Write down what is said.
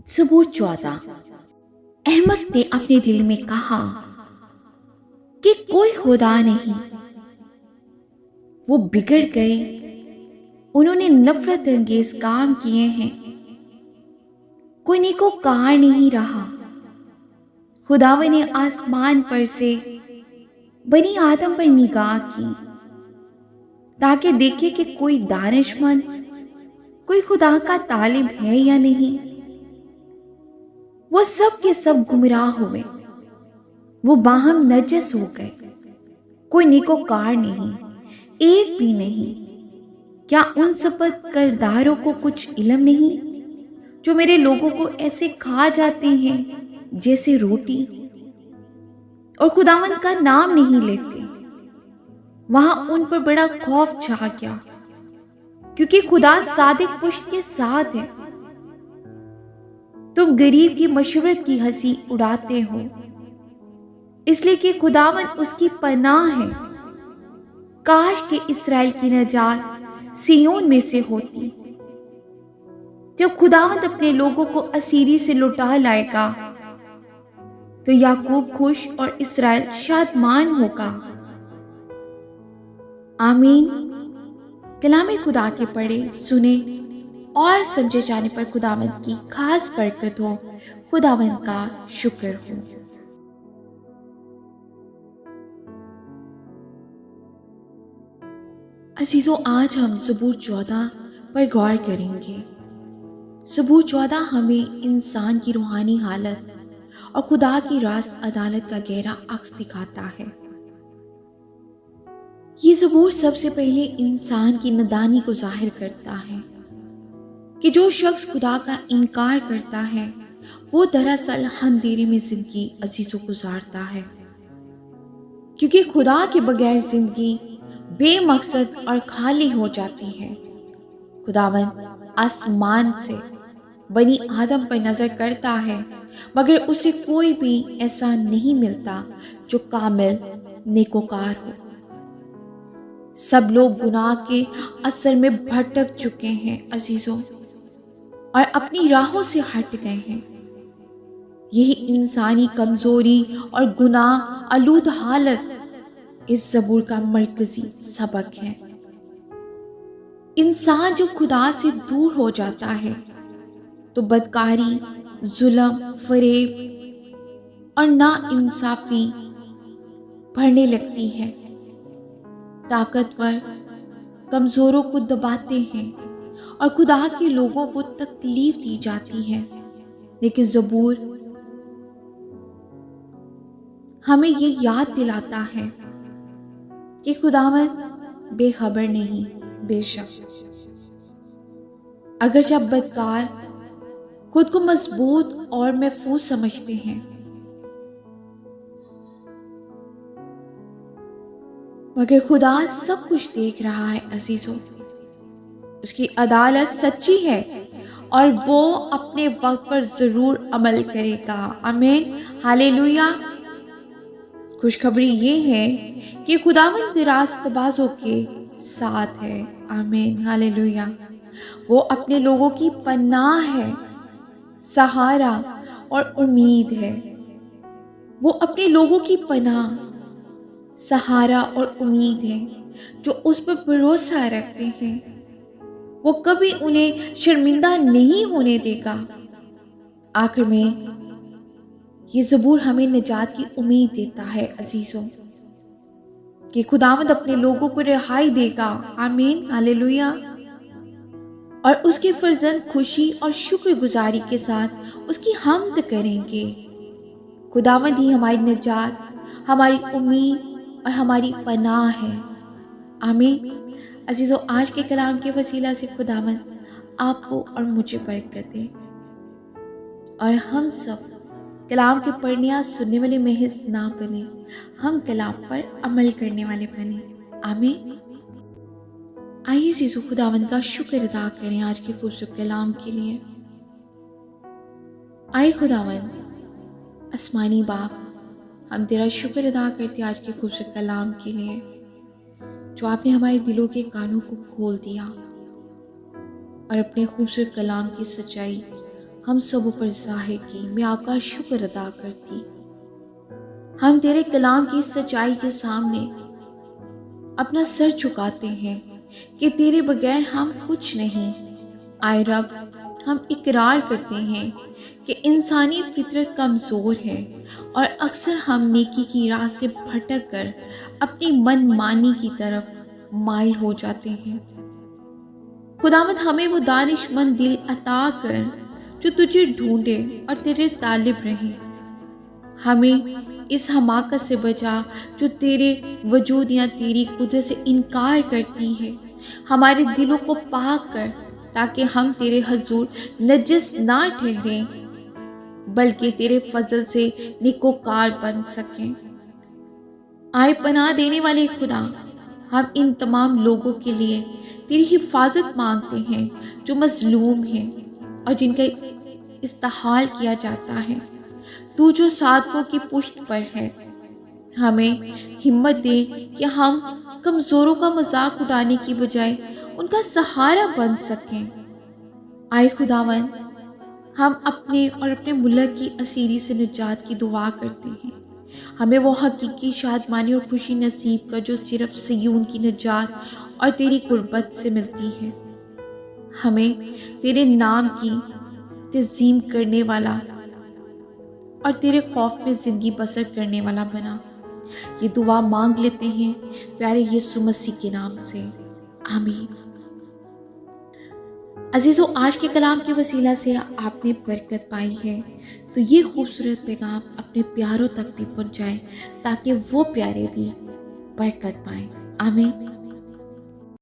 सबूर 14। अहमद ने अपने दिल में कहा कि कोई खुदा नहीं। वो बिगड़ गए, उन्होंने नफरत अंगेज काम किए हैं, कोई नेकोकार नहीं रहा। खुदावन ने आसमान पर से बनी आदम पर निगाह की ताकि देखे कि कोई दानिशमंद, कोई खुदा का तालिब है या नहीं। वो सब के सब गुमराह हुए, वो बाहम नजस हो गए, कोई नेकोकार नहीं, एक भी नहीं। क्या उन शपथ करदारों को कुछ इल्म नहीं जो मेरे लोगों को ऐसे खा जाते हैं जैसे रोटी, और खुदावंद का नाम नहीं लेते। वहां उन पर बड़ा खौफ छा गया, क्योंकि खुदा सादिक पुश्त के साथ है। तुम गरीब की मशवरत की हंसी उड़ाते हो, इसलिए कि खुदावंद उसकी पनाह है। काश के इसराइल की नजात सियोन में से होती। जब खुदावंद अपने लोगों को असीरी से लौटा लाएगा तो याकूब खुश और इसराइल शादमान होगा। आमीन। कलाम खुदा के पढ़े, सुने और समझे जाने पर खुदावंद की खास बरकत हो। खुदावंद का शुक्र हो। अजीजों, आज हम सबूर 14 पर गौर करेंगे। सबूर 14 हमें इंसान की रूहानी हालत और खुदा की रास्त अदालत का गहरा अक्स दिखाता है। ये ज़बूर सबसे पहले इंसान की नादानी को जाहिर करता है कि जो शख्स खुदा का इनकार करता है वो दरअसल अंधेरे में जिंदगी अजीजों गुजारता है, क्योंकि खुदा के बगैर जिंदगी बेमकसद और खाली हो जाती है। खुदावंद आसमान से बनी आदम पर नजर करता है, मगर उसे कोई भी ऐसा नहीं मिलता जो कामिल नेकोकार हो। सब लोग गुनाह के असर में भटक चुके हैं अजीजों, और अपनी राहों से हट गए हैं। यही इंसानी कमजोरी और गुनाह आलूद हालत इस ज़बूर का मरकजी सबक है। इंसान जब खुदा से दूर हो जाता है तो बदकारी, जुल्म, फरेब और नाइंसाफी बढ़ने लगती है। ताकतवर कमजोरों को दबाते हैं और खुदा के लोगों को तकलीफ दी जाती है। लेकिन ज़बूर हमें ये याद दिलाता है कि खुदावंद बेखबर नहीं। बेशक अगर जब बदकार खुद को मजबूत और महफूज समझते हैं, मगर खुदा सब कुछ देख रहा है अजीजों। उसकी अदालत सच्ची है और वो अपने वक्त पर जरूर अमल करेगा। आमीन, हालेलुया। खुशखबरी ये है कि खुदावंद रास्तबाजों के साथ है। आमीन, हालेलुया। वो अपने लोगों की पनाह है, सहारा और उम्मीद है। वो अपने लोगों की पनाह, सहारा और उम्मीद है जो उस पर भरोसा रखते हैं। वो कभी उन्हें शर्मिंदा नहीं होने देगा। आखिर में ये ज़बूर हमें निजात की उम्मीद देता है अजीजों, कि खुदावंद अपने लोगों को रिहाई देगा। आमीन, हालेलुया। और उसके फर्जंद खुशी और शुक्रगुजारी के साथ उसकी हम्द करेंगे। खुदावंद ही हमारी निजात, हमारी उम्मीद और हमारी पनाह है। आमीन। अजीजों, आज के कलाम के वसीला से खुदावंद आपको और मुझे बरकत दे, और हम सब कलाम के पढ़ने या सुनने वाले महज ना बने, हम कलाम पर अमल करने वाले बने। आमीन। आइए अजीजों, खुदावंद का शुक्र अदा करें आज के खूबसूरत कलाम के लिए। आए खुदावंद आसमानी बाप, हम तेरा शुक्र अदा करते आज के खूबसूरत कलाम के लिए, जो आपने हमारे दिलों के कानों को खोल दिया और अपने खूबसूरत कलाम की सच्चाई ہم سب پر ظاہر کی، میں آپ کا شکر ادا کرتی۔ ہم تیرے کلام کی سچائی کے سامنے اپنا سر جھکاتے ہیں کہ تیرے بغیر ہم کچھ نہیں۔ آئے رب، ہم اقرار کرتے ہیں کہ انسانی فطرت کمزور ہے اور اکثر ہم نیکی کی راہ سے بھٹک کر اپنی من مانی کی طرف مائل ہو جاتے ہیں۔ خداوند، ہمیں وہ دانش مند دل عطا کر جو تجھے ڈھونڈے اور تیرے طالب رہے۔ ہمیں اس حماقت سے بچا جو تیرے وجود یا تیری قدرت سے انکار کرتی ہے۔ ہمارے دلوں کو پاک کر تاکہ ہم تیرے حضور نجس نہ ٹھہریں بلکہ تیرے فضل سے نیکوکار بن سکیں۔ آئے پناہ دینے والے خدا، ہم ان تمام لوگوں کے لیے تیری حفاظت مانگتے ہیں جو مظلوم ہیں اور جن کا استحال کیا جاتا ہے۔ تو جو صادقوں کی پشت پر ہے، ہمیں ہمت دے کہ ہم کمزوروں کا مذاق اڑانے کی بجائے ان کا سہارا بن سکیں۔ آئے خداوند، ہم اپنے اور اپنے ملک کی اسیری سے نجات کی دعا کرتے ہیں۔ ہمیں وہ حقیقی شادمانی اور خوشی نصیب کر جو صرف صیون کی نجات اور تیری قربت سے ملتی ہے۔ ہمیں تیرے نام کی تعظیم کرنے والا اور تیرے خوف میں زندگی بسر کرنے والا بنا۔ یہ دعا مانگ لیتے ہیں پیارے یسوع مسیح کے نام سے، آمین۔ عزیزو، آج کے کلام کے وسیلہ سے آپ نے برکت پائی ہے تو یہ خوبصورت پیغام اپنے پیاروں تک بھی پہنچائیں تاکہ وہ پیارے بھی برکت پائیں، آمین۔